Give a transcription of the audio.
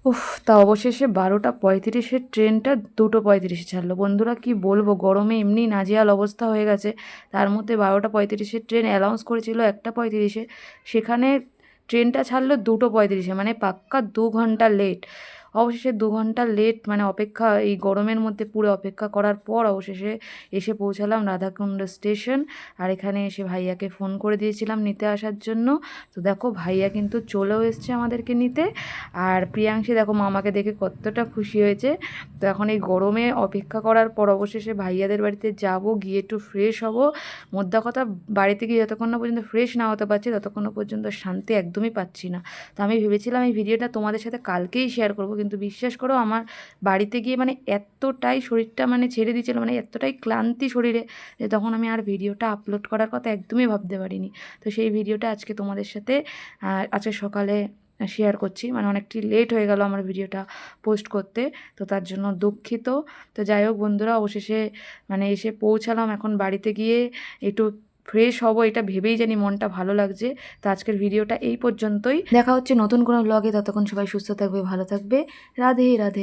উফ, তা অবশেষে 12:35-এর ট্রেনটা 2:35-এ ছাড়লো। বন্ধুরা কি বলবো, গরমে এমনি নাজেহাল অবস্থা হয়ে গেছে। তার মধ্যে 12:35-এর ট্রেন অ্যানাউন্স করেছিল 1:35-এ, সেখানে ট্রেনটা ছাড়লো 2:35-এ, মানে পাক্কা 2 ঘন্টা লেট। অবশেষে 2 ঘন্টা লেট মানে অপেক্ষা, এই গরমের মধ্যে পুরো অপেক্ষা করার পর অবশেষে এসে পৌঁছালাম রাধাকুণ্ড স্টেশন। আর এখানে এসে ভাইয়াকে ফোন করে দিয়েছিলাম নিতে আসার জন্য। তো দেখো ভাইয়া কিন্তু চলেও এসছে আমাদেরকে নিতে। আর প্রিয়াংশী দেখো মামাকে দেখে কতটা খুশি হয়েছে। তো এখন এই গরমে অপেক্ষা করার পর অবশেষে ভাইয়াদের বাড়িতে যাব, গিয়ে একটু ফ্রেশ হব। মোদ্দা কথা, বাড়িতে গিয়ে যতক্ষণ না পর্যন্ত ফ্রেশ না হতে পারছি ততক্ষণ পর্যন্ত শান্তি একদমই পাচ্ছি না। তো আমি ভেবেছিলাম এই ভিডিওটা তোমাদের সাথে কালকেই শেয়ার করব, কিন্তু বিশ্বাস করো আমার বাড়িতে গিয়ে মানে এতটাই শরীরটা মানে ছেড়ে দিয়েছিল, মানে এতটাই ক্লান্তি শরীরে, যে তখন আমি আর ভিডিওটা আপলোড করার কথা একদমই ভাবতে পারিনি। তো সেই ভিডিওটা আজকে তোমাদের সাথে আজকে সকালে শেয়ার করছি। মানে অনেকটি লেট হয়ে গেল আমার ভিডিওটা পোস্ট করতে, তো তার জন্য দুঃখিত। তো যাই হোক বন্ধুরা, অবশেষে মানে এসে পৌঁছালাম। এখন বাড়িতে গিয়ে একটু ফ্রেশ হব, এটা ভেবেই জানি মনটা ভালো লাগছে। তো আজকের ভিডিওটা এই পর্যন্তই, দেখা হচ্ছে নতুন কোনো ব্লগে। ততক্ষণ সবাই সুস্থ থাকবে, ভালো থাকবে। রাধে রাধে।